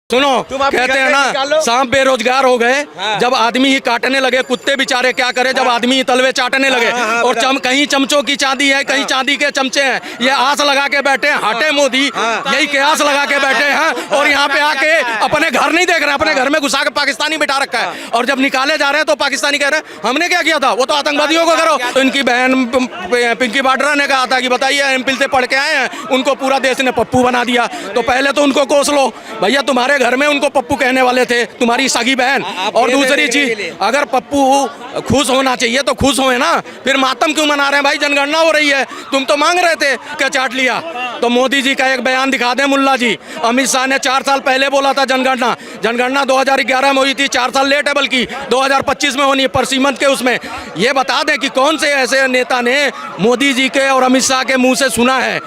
सुनो, कहते हैं ना सांप बेरोजगार हो गए। जब आदमी ही काटने लगे, कुत्ते बेचारे क्या करे जब आदमी ही तलवे चाटने लगे। और कहीं चमचों की चांदी है, कहीं चांदी के चमचे हैं। ये आस लगा के बैठे हैं, हटे मोदी, यही कयास लगा के बैठे हैं। और यहाँ पे आके अपने घर नहीं देख रहे, अपने घर में घुसा के पाकिस्तानी बिठा रखा है। और जब निकाले जा रहे हैं तो पाकिस्तानी कह रहे हैं हमने क्या किया था, वो तो आतंकवादियों को करो। तो इनकी बहन पिंकी बाड्रा ने कहा था कि बताइए एमपी से पढ़ के आए हैं, उनको पूरा देश ने पप्पू बना दिया। तो पहले तो उनको कोस लो भैया, तुम्हारे घर में उनको पप्पू कहने वाले थे तुम्हारी सगी बहन। और दूसरी चीज, अगर पप्पू खुश होना चाहिए तो खुश होए ना, फिर मातम क्यों मना रहे हैं भाई? जनगणना हो रही है, तुम तो मांग रहे थे, क्या चाट लिया? तो मोदी जी का एक बयान दिखा दें मुल्ला जी। अमित शाह ने 4 साल पहले बोला था जनगणना 2011 में हुई थी, 4 साल लेट है, बल्कि 2025 में होनी है पर सीमंत के उसमें। ये बता दें कि कौन से ऐसे नेता ने मोदी जी के और अमित शाह के मुंह से सुना है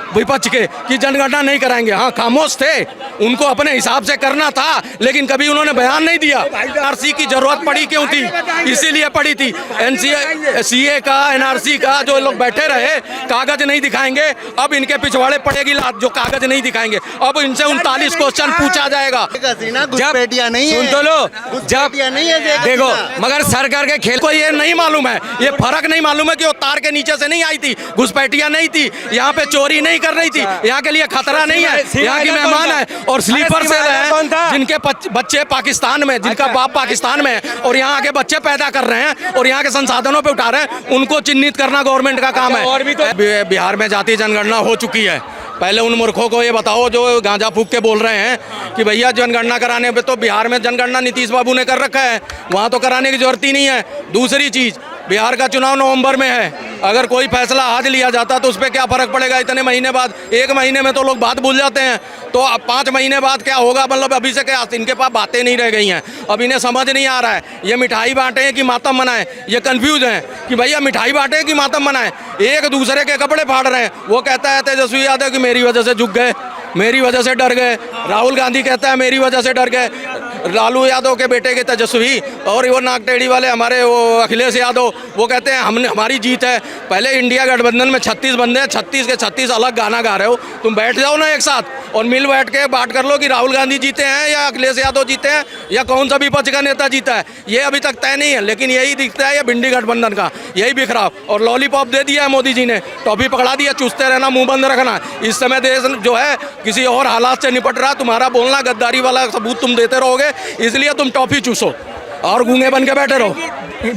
विपक्ष के कि जनगणना नहीं कराएंगे। हाँ, खामोश थे, उनको अपने हिसाब से करना था, लेकिन कभी उन्होंने बयान नहीं दिया। एनआरसी की जरूरत पड़ी क्यों थी? इसीलिए पड़ी थी। सीए का, एनआरसी का जो लोग बैठे रहे, कागज नहीं दिखाएंगे, अब इनके पिछवाड़े पड़ेगी लात जो कागज नहीं दिखाएंगे। अब इनसे 39 क्वेश्चन पूछा जाएगा। जब नहीं सुन तो लो, जब नहीं है देखो, मगर सरकार के खेल को ये नहीं मालूम है, ये फर्क नहीं मालूम है कि वो तार के नीचे से नहीं आई थी, घुसपैठियां नहीं थी, यहाँ पे चोरी नहीं कर रही थी, यहाँ के लिए खतरा नहीं है, यहाँ की मेहमान है। और स्लीपर से है जिनके बच्चे पाकिस्तान में, जिनका बाप पाकिस्तान में है और यहाँ आके बच्चे पैदा कर रहे हैं और यहाँ के संसाधनों पे उठा रहे हैं, उनको चिन्हित करना गवर्नमेंट का काम है। और भी तो बिहार में जातीय जनगणना हो चुकी है। पहले उन मूर्खों को ये बताओ जो गांजा फूक के बोल रहे हैं कि भैया जनगणना कराने पे, तो बिहार में जनगणना नीतीश बाबू ने कर रखा है, वहाँ तो कराने की जरूरत ही नहीं है। दूसरी चीज़, बिहार का चुनाव नवंबर में है, अगर कोई फैसला आज लिया जाता तो उस पर क्या फ़र्क पड़ेगा इतने महीने बाद? 1 महीने में तो लोग बात भूल जाते हैं, तो अब 5 महीने बाद क्या होगा? मतलब अभी से क्या, इनके पास बातें नहीं रह गई हैं, अब इन्हें समझ नहीं आ रहा है ये मिठाई बांटे कि मातम मनाएं। ये कंफ्यूज हैं कि भैया मिठाई बांटे कि मातम मनाएं। एक दूसरे के कपड़े फाड़ रहे हैं। वो कहता है तेजस्वी यादव कि मेरी वजह से झुक गए, मेरी वजह से डर गए। राहुल गांधी कहता है मेरी वजह से डर गए। लालू यादव के बेटे के तेजस्वी और वो नागटेड़ी वाले हमारे वो अखिलेश यादव, वो कहते हैं हमारी जीत है। पहले इंडिया गठबंधन में 36 बंदे हैं, 36 के 36 अलग गाना गा रहे हो। तुम बैठ जाओ ना एक साथ और मिल बैठ के बात कर लो कि राहुल गांधी जीते हैं या अखिलेश यादव जीते हैं या कौन सा विपक्ष का नेता जीता है। ये अभी तक तय नहीं है, लेकिन यही दिखता है ये भिंडी गठबंधन का यही बिखराव। और लॉलीपॉप दे दिया है मोदी जी ने, टॉफी पकड़ा दिया, चूसते रहना, मुंह बंद रखना। इस समय देश जो है किसी और हालात से निपट रहा, तुम्हारा बोलना गद्दारी वाला सबूत तुम देते रहोगे, इसलिए तुम टॉफी चूसो और गूंगे बन के बैठे रहो।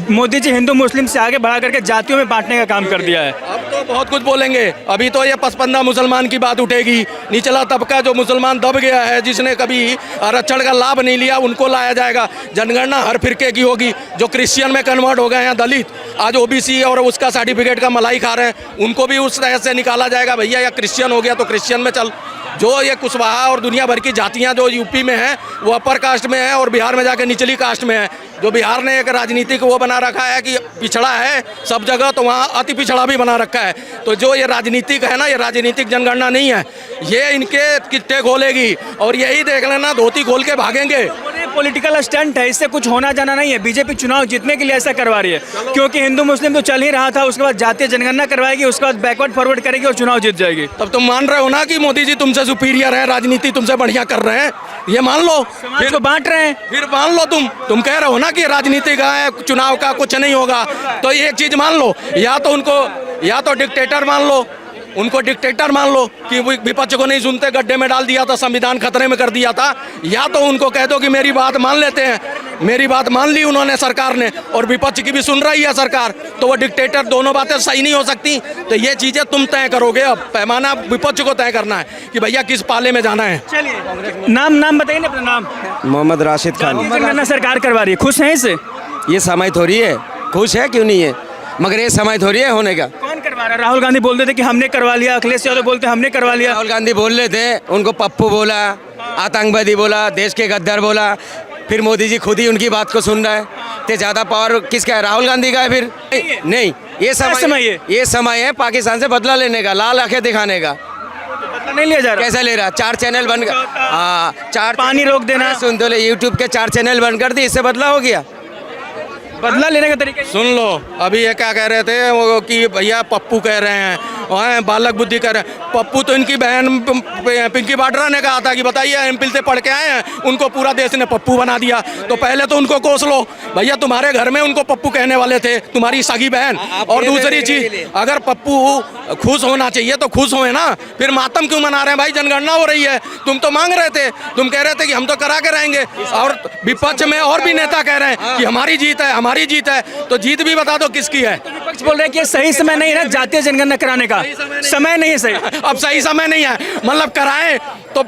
मोदी जी हिंदू मुस्लिम से आगे बढ़ा करके जातियों में बांटने का काम कर दिया है। अब तो बहुत कुछ बोलेंगे। अभी तो ये 55 मुसलमान की बात उठेगी, निचला तबका जो मुसलमान दब गया है, जिसने कभी आरक्षण का लाभ नहीं लिया, उनको लाया जाएगा। जनगणना हर फिरके की होगी। जो क्रिश्चियन में कन्वर्ट हो गए हैं, दलित आज ओबीसी और उसका सर्टिफिकेट का मलाई खा रहे हैं, उनको भी उस तरह से निकाला जाएगा। भैया या क्रिश्चियन हो गया तो क्रिश्चियन में चल। जो ये कुशवाहा और दुनिया भर की जातियां जो यूपी में हैं वो अपर कास्ट में है और बिहार में जाके निचली कास्ट में है। जो बिहार ने एक राजनीतिक वो बना रखा है कि पिछड़ा है सब जगह, तो वहाँ अति पिछड़ा भी बना रखा है। तो जो ये राजनीतिक है ना, ये राजनीतिक जनगणना नहीं है, ये इनके किट्टे खोलेगी और यही देख लेना धोती खोल के भागेंगे। पॉलिटिकल स्टंट है, इससे कुछ होना जाना नहीं है। बीजेपी चुनाव जीतने के लिए ऐसा करवा रही है, क्योंकि हिंदू मुस्लिम तो चल ही रहा था, उसके बाद जातीय जनगणना करवाएगी, उसके बाद बैकवर्ड फॉरवर्ड करेगी और चुनाव जीत जाएगी। तब तुम मान रहे हो ना कि मोदी जी तुमसे सुपीरियर है, राजनीति तुमसे बढ़िया कर रहे हैं, ये मान लो। फिर तो बांट रहे हैं, फिर मान लो। तुम कह रहे हो ना कि राजनीति का है, चुनाव का कुछ नहीं होगा, तो एक चीज मान लो, या तो उनको या तो डिक्टेटर मान लो, उनको डिक्टेटर मान लो कि विपक्ष को नहीं सुनते, गड्ढे में डाल दिया था, संविधान खतरे में कर दिया था। या तो उनको कह दो कि मेरी बात मान लेते हैं, मेरी बात मान ली उन्होंने, सरकार ने, और विपक्ष की भी सुन रही है सरकार, तो वो डिक्टेटर, दोनों बातें सही नहीं हो सकती। तो ये चीजें तुम तय करोगे। अब पैमाना विपक्ष को तय करना है कि भैया किस पाले में जाना है। चलिए नाम बताइए अपना नाम। मोहम्मद राशिद खान। जनगणना सरकार करवा रही है, खुश हैं इससे? ये समय थोड़ी है, खुश है क्यों नहीं है, मगर ये समय थोड़ी है होने का। कौन करवा रहा है? राहुल गांधी बोलते थे कि हमने करवा लिया, अखिलेश यादव बोलते हमने करवा लिया। राहुल गांधी बोल रहे थे, उनको पप्पू बोला, आतंकवादी बोला, देश के गद्दार बोला। फिर मोदी जी खुद ही उनकी बात को सुन रहा है। तो ज़्यादा पावर किसका है? राहुल गांधी का है। फिर नहीं, ये समय है पाकिस्तान से बदला लेने का, लाल आंखें दिखाने का। बदला नहीं लिया जा रहा। कैसे ले रहा? 4 चैनल बन गए, हाँ 4 पानी रोक देना, सुन तो ले, यूट्यूब के 4 चैनल बंद कर दी, इससे बदला हो गया। बदला लेने का तरीका सुन लो। अभी ये क्या कह रहे थे वो कि भैया पप्पू कह रहे हैं, वहाँ बालक बुद्धि कर रहे हैं। पप्पू तो इनकी बहन पिंकी बाड्रा ने कहा था कि बताइए एमपी से पढ़ के आए हैं, उनको पूरा देश ने पप्पू बना दिया। तो पहले तो उनको कोस लो भैया, तुम्हारे घर में उनको पप्पू कहने वाले थे तुम्हारी सगी बहन। और दूसरी चीज, अगर पप्पू खुश होना चाहिए तो खुश होए ना, फिर मातम क्यों मना रहे हैं भाई? जनगणना हो रही है, तुम तो मांग रहे थे, तुम कह रहे थे कि हम तो करा के रहेंगे, और विपक्ष में और भी नेता कह रहे हैं कि हमारी जीत है, हमारी जीत है। तो जीत भी बता दो किसकी है? विपक्ष बोल रहे हैं कि ये सही समय नहीं है ना जातीय जनगणना कराने का, समय नहीं है सही। अब सही समय नहीं है, मतलब कराएं तो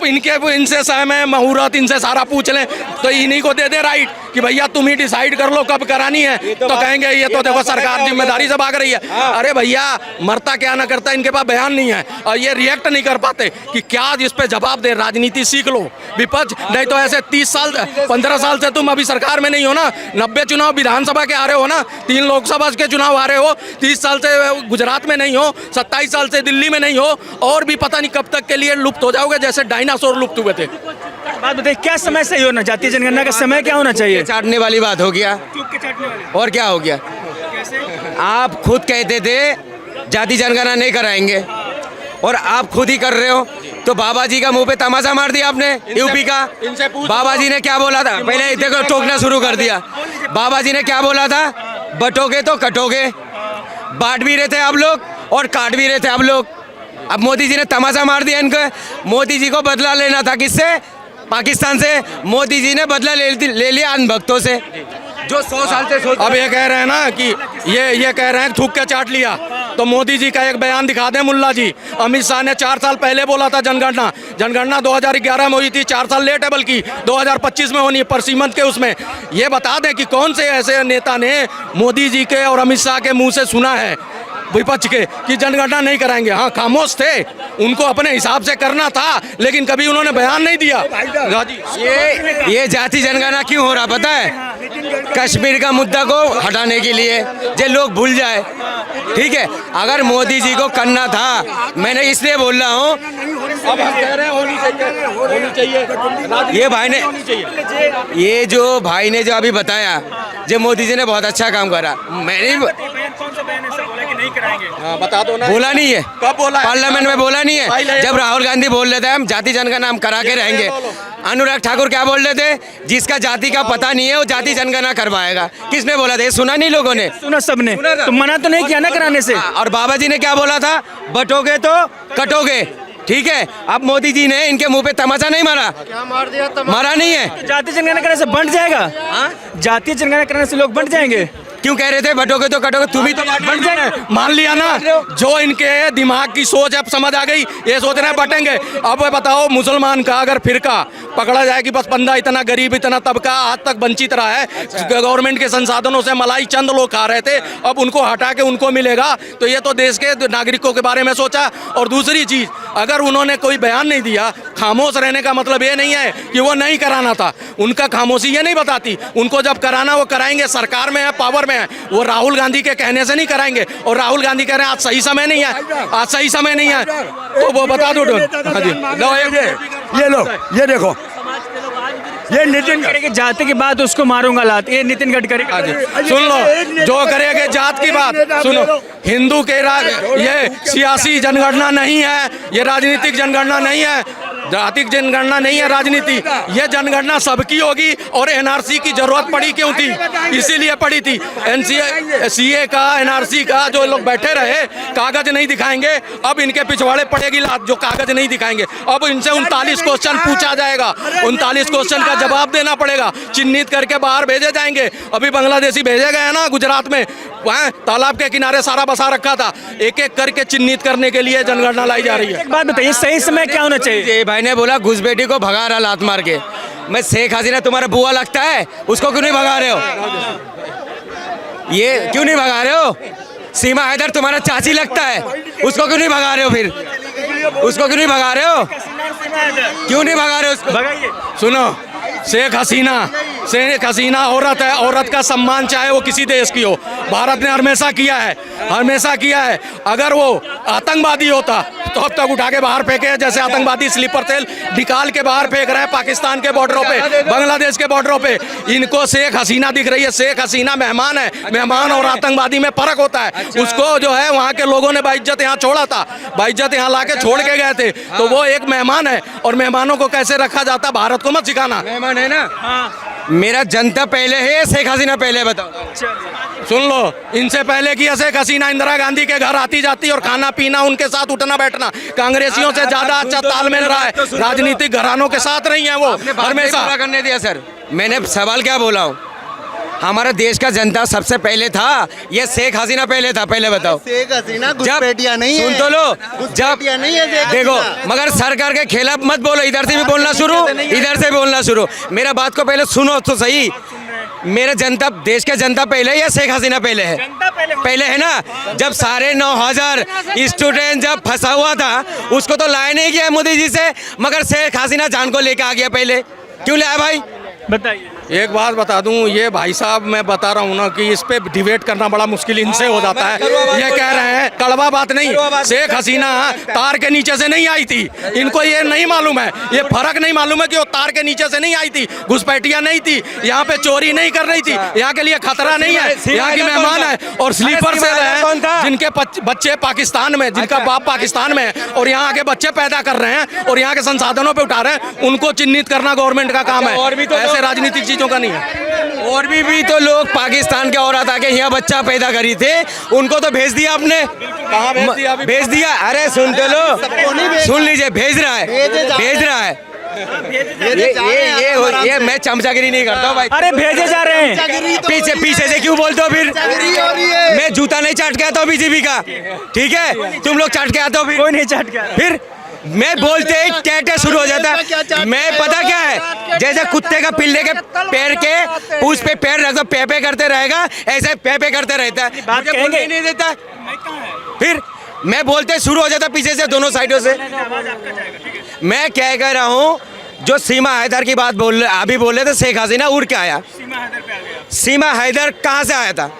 इनसे समय मुहूर्त इनसे सारा पूछ लें, तो इन्हीं को दे दे राइट कि भैया तुम ही डिसाइड कर लो कब करानी है। तो कहेंगे ये तो देखो सरकार जिम्मेदारी से भाग रही है। अरे भैया, मरता क्या ना करता, इनके पास बयान नहीं है और ये रिएक्ट नहीं कर पाते कि क्या इस पे जवाब दे। राजनीति सीख लो विपक्ष, नहीं तो ऐसे 30 साल 15 साल से तुम अभी सरकार में नहीं हो ना, 90 चुनाव विधानसभा के आ रहे हो ना, 3 लोकसभा के चुनाव आ रहे हो, 30 साल से गुजरात में नहीं हो, 27 साल से दिल्ली में नहीं हो, और भी पता नहीं कब तक के लिए लुप्त हो जाओगे जैसे डायनासोर लुप्त हुए थे। बात बताइए, क्या समय सही होना, जातीय जनगणना का समय क्या होना चाहिए? चाटने वाली बात हो गया, और क्या हो गया? आप खुद कहते थे जाति जनगणना नहीं कराएंगे और आप खुद ही कर रहे हो। तो बाबा जी का मुंह पे तमाचा मार दिया आपने, यूपी का। बाबा जी ने क्या बोला था? पहले देखो टोकना शुरू कर दिया। बाबा जी ने क्या बोला था? बटोगे तो कटोगे। बांट भी रहे थे आप लोग और काट भी रहे थे आप लोग। अब मोदी जी ने तमाचा मार दिया इनको। मोदी जी को बदला लेना था किससे? पाकिस्तान से। मोदी जी ने बदला ले लिया अंधभक्तों से, जो 100 साल से सोच। अब ये कह रहे हैं ना कि ये कह रहे हैं थूक के चाट लिया। तो मोदी जी का एक बयान दिखा दें मुल्ला जी। अमित शाह ने 4 साल पहले बोला था जनगणना 2011 में हुई थी, 4 साल लेट है, बल्कि 2025 में होनी है पर सीमंत के उसमें। ये बता दें कि कौन से ऐसे नेता ने मोदी जी के और अमित शाह के मुंह से सुना है विपक्ष के कि जनगणना नहीं कराएंगे। हाँ, खामोश थे, उनको अपने हिसाब से करना था, लेकिन कभी उन्होंने बयान नहीं दिया। ये जाति जनगणना क्यों हो रहा पता है? कश्मीर का मुद्दा को हटाने के लिए, जो लोग भूल जाए। ठीक है, अगर मोदी जी को करना था, मैंने इसलिए बोल रहा हूँ, अब हम कह रहे हैं होनी चाहिए। ये भाई ने, ये जो भाई ने जो अभी बताया, जो मोदी जी ने बहुत अच्छा काम करा। मैंने हाँ, बता दो ना। बोला नहीं है, कब बोला? पार्लियामेंट में बोला नहीं है। जब राहुल गांधी बोल रहे थे हम जाति जनगणना हम करा के रहेंगे, अनुराग ठाकुर क्या बोल रहे थे? जिसका जाति का पता नहीं है वो जाति जनगणना करवाएगा। किसने बोला था? सुना नहीं लोगों ने? सुना सबने। तो मना तो नहीं किया ना कराने से। और बाबा जी ने क्या बोला था? बटोगे तो कटोगे। ठीक है, अब मोदी जी ने इनके मुंह पे तमाचा नहीं मारा? क्या मार दिया? मारा नहीं है। जातीय जनगणना करने से बंट जाएगा? जातीय जनगणना करने से लोग बंट जाएंगे? क्यों कह रहे थे बटोगे तो कटोगे? तुम ही तो बन जाए। मान लिया ना, जो इनके दिमाग की सोच अब समझ आ गई, ये सोच रहे हैं बटेंगे। अब बताओ, मुसलमान का अगर फिरका पकड़ा जाए कि बस बंदा इतना गरीब, इतना तबका आज तक वंचित रहा है, गवर्नमेंट के संसाधनों से मलाई चंद लोग खा रहे थे, अब उनको हटा के उनको मिलेगा, तो ये तो देश के नागरिकों के बारे में सोचा। और दूसरी चीज, अगर उन्होंने कोई बयान नहीं दिया, खामोश रहने का मतलब ये नहीं है कि वो नहीं कराना था। उनका खामोशी ये नहीं बताती, उनको जब कराना वो कराएंगे। सरकार में है, पावर में है, वो राहुल गांधी के कहने से नहीं कराएंगे। और राहुल गांधी कह रहे हैं आज सही समय नहीं है, आज सही समय नहीं है, तो वो बता दो। हाँ जी, लो ये लो, ये देखो, ये नितिन गडकरी जाति की बात उसको मारूंगा लात, ये नितिन गडकरी। सुन लो, जो करेंगे जात की बात सुनो। हिंदू के ये सियासी जनगणना नहीं है, ये राजनीतिक जनगणना नहीं है, जातिक जनगणना नहीं है राजनीति। ये जनगणना सबकी होगी। और एनआरसी की जरूरत पड़ी क्यों थी? इसीलिए पड़ी थी। सीए का, एनआरसी का, जो लोग बैठे रहे कागज नहीं दिखाएंगे, अब इनके पिछवाड़े पड़ेगी लात जो कागज नहीं दिखाएंगे। अब इनसे 39 क्वेश्चन पूछा जाएगा, 39 क्वेश्चन का जवाब देना पड़ेगा, चिन्हित करके बाहर भेजे जाएंगे। अभी बांग्लादेशी भेजे गए ना गुजरात में, वहाँ तालाब के किनारे सारा बसा रखा था, एक एक करके चिन्हित करने के लिए जनगणना लाई जा रही है। एक बात बताइए, सही समय क्या होना चाहिए? भाई ने बोला घुसपैठी को भगा रहा लात मार के। मैं शेख हसीना तुम्हारा बुआ लगता है, उसको क्यों नहीं भगा रहे हो? ये क्यों नहीं भगा रहे हो? सीमा हैदर तुम्हारा चाची लगता है, उसको क्यों नहीं भगा रहे हो? फिर उसको क्यों नहीं भगा रहे हो? क्यों नहीं भगा रहे हो उसको? सुनो, शेख हसीना औरत है, औरत का सम्मान चाहे वो किसी देश की हो, भारत ने हमेशा किया है। अगर वो आतंकवादी होता तो अब तक उठा के बाहर फेंके, जैसे आतंकवादी स्लीपर सेल निकाल के बाहर फेंक रहे हैं पाकिस्तान के बॉर्डरों पे, बांग्लादेश के बॉर्डरों पे। इनको शेख हसीना दिख रही है, शेख हसीना मेहमान है, मेहमान और आतंकवादी में फर्क होता है। उसको जो है वहाँ के लोगों ने बाइज्जत यहाँ छोड़ा था, बाइज्जत यहाँ ला के छोड़ के गए थे, तो वो एक मेहमान है। और मेहमानों को कैसे रखा जाता, भारत को मत सिखाना। मेहमान है ना, मेरा जनता पहले है, शेख हसीना पहले, बताओ। सुन लो, इनसे पहले की शेख हसीना इंदिरा गांधी के घर आती जाती और खाना पीना, उनके साथ उठना बैठना कांग्रेसियों से ज्यादा अच्छा तालमेल रहा है। राजनीतिक घरानों के साथ नहीं है वो हमेशा। पूरा करने दिया सर, मैंने सवाल क्या बोला हूँ, हमारा देश का जनता सबसे पहले था, ये शेख हसीना पहले था, पहले बताओ। शेख हसीना घुसपैठिया नहीं है, सुन तो लो, जब नहीं है शेख देखो, हसीना। मगर सरकार के खिलाफ मत बोलो, इधर से भी बोलना शुरू, इधर से भी बोलना शुरू। मेरा बात को पहले सुनो तो सही। मेरा जनता, देश का जनता पहले या शेख हसीना पहले है? पहले है ना। जब 9,500 स्टूडेंट जब फंसा हुआ था, उसको तो लाया नहीं गया मोदी जी से, मगर शेख हसीना जान को लेके आ गया पहले। क्यों लाया भाई, बताइए। एक बात बता दूं, ये भाई साहब मैं बता रहा हूं ना कि इस पे डिबेट करना बड़ा मुश्किल इनसे हो जाता है। ये कह रहे हैं, कड़वा बात नहीं, शेख हसीना तार के नीचे से नहीं आई थी, इनको ये नहीं मालूम है, ये फर्क नहीं मालूम है कि वो तार के नीचे से नहीं आई थी, घुसपैठिया नहीं थी, यहाँ पे चोरी नहीं कर रही थी, यहाँ के लिए खतरा नहीं है, यहाँ की मेहमान है। और स्लीपर सेल है, जिनके बच्चे पाकिस्तान में, जिनका बाप पाकिस्तान में है और यहाँ आके बच्चे पैदा कर रहे हैं और यहाँ के संसाधनों पे उठा रहे हैं, उनको चिन्हित करना गवर्नमेंट का काम है। और भी तो ऐसे राजनीतिक चीजों का नहीं है। और भी तो लोग पाकिस्तान के औरत आके यहाँ बच्चा पैदा करी थे, उनको तो भेज दिया आपने। कहाँ भेज दिया? अभी भेज दिया, अरे सुन तो लो, सुन लीजिए, भेज रहा है, भेज रहा है। ये मैं चमचागिरी नहीं करता हूँ भाई। अरे भेजे जा रहे हैं, पीछे से क्यों बोलते हो फिर? मैं जूता नहीं चाट के आता हूँ बीजेपी का, ठीक है? तुम लोग चाट के आते हो, कोई नहीं चाट गया। फिर मैं बोलते ही टैटे शुरू हो जाता है। मैं पता क्या है, जैसे कुत्ते का पिल्ले के पैर के पूंछ पे पैर रख दो, पे करते रहेगा, ऐसे पे करते रहता है, बात मुझे कहेंगे बोलने ही नहीं देता। फिर मैं बोलते शुरू हो जाता पीछे से, दोनों साइडों से। मैं क्या कह रहा हूँ, जो सीमा हैदर की बात बोल अभी बोल रहे थे, शेख हसीना उड़ के आया। सीमा हैदर कहाँ से आया था?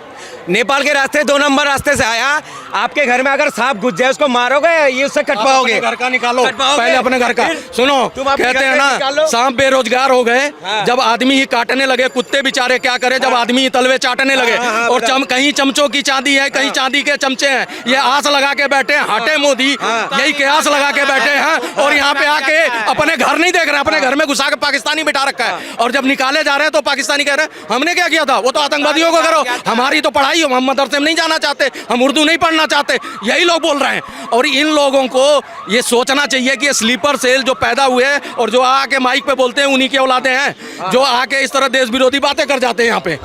नेपाल के रास्ते, 2 नंबर रास्ते से आया। आपके घर में अगर सांप घुस जाए, उसको मारोगे, ये उससे कट पाओगे? घर का निकालो पहले, अपने घर का सुनो। कहते हैं ना, सांप बेरोजगार हो गए जब आदमी ही काटने लगे, कुत्ते बेचारे क्या करे जब आदमी ही तलवे चाटने लगे। और कहीं चमचों की चांदी है, कहीं चांदी के चमचे हैं, ये आस लगा के बैठे हैं, हटे मोदी, यही कयास लगा के बैठे हैं। और यहाँ पे आके अपने घर नहीं देख रहे, अपने घर में घुसा के पाकिस्तानी बिठा रखा है। और जब निकाले जा रहे हैं तो पाकिस्तानी कह रहे हैं हमने क्या किया था, वो तो आतंकवादियों को करो, हमारी तो पढ़ाई, हम मदरसे में नहीं जाना चाहते, हम उर्दू नहीं पढ़ना चाहते, यही लोग बोल रहे हैं। और इन लोगों को ये सोचना चाहिए कि ये स्लीपर सेल जो पैदा हुए हैं और जो आके माइक पे बोलते हैं, उन्हीं के औलादे हैं जो आके इस तरह देश विरोधी बातें कर जाते हैं यहाँ पे।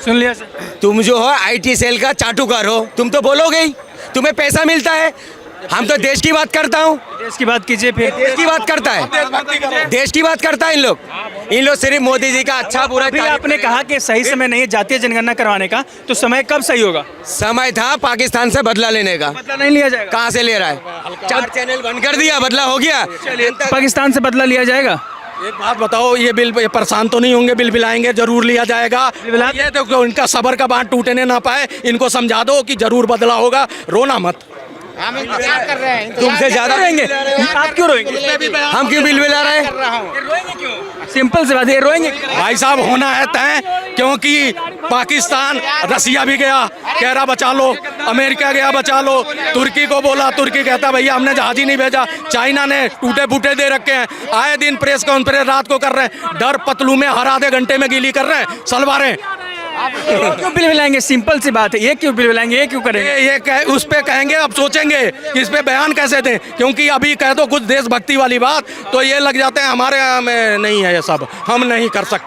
सुन लिया सर। तुम जो हो IT सेल का चाटुकार हो, तुम तो बोलोगे ही, तुम्हें पैसा मिलता है। हम तो देश की बात करता हूँ, देश की बात कीजिए फिर। देश की बात करता है, देश की बात करता है इन लोग सिर्फ मोदी जी का अच्छा बुरा। फिर आपने कहा कि सही समय नहीं है जातीय जनगणना करवाने का, तो समय कब सही होगा? समय था पाकिस्तान से बदला लेने का। बदला नहीं लिया जाएगा? कहाँ से ले रहा है? 4 चैनल बंद कर दिया, बदला हो गया। पाकिस्तान से बदला लिया जाएगा? एक बात बताओ, ये बिल ये परेशान तो नहीं होंगे? बिल बिलाएंगे, जरूर लिया जाएगा। ये तो इनका सबर का बांध टूटने ना पाए, इनको समझा दो कि जरूर बदला होगा, रोना मत। हम इंतजार कर रहे हैं, तुमसे ज्यादा रोएंगे? आप क्यों रोएंगे? हम क्यों बिल बिला रहे हैं? सिंपल सी बात है, रोएंगे? भाई साहब होना है तय, क्योंकि पाकिस्तान रसिया भी गया, कह रहा बचा लो, अमेरिका गया बचा लो, तुर्की को बोला, तुर्की कहता भैया हमने जहाज ही नहीं भेजा, चाइना ने टूटे फूटे दे रखे हैं, आए दिन प्रेस कॉन्फ्रेंस रात को कर रहे हैं, डर पतलू में हर आधे घंटे में गीली कर रहे हैं सलवारें। क्यों बिल बिलाएंगे? सिंपल सी बात है, ये क्यों बिल बिलाएंगे, ये क्यों करेंगे? ये उस पे कहेंगे, अब सोचेंगे कि इस पे बयान कैसे दें, क्योंकि अभी कह दो कुछ देशभक्ति वाली बात तो ये लग जाते हैं हमारे यहाँ में नहीं है, ये सब हम नहीं कर सकते।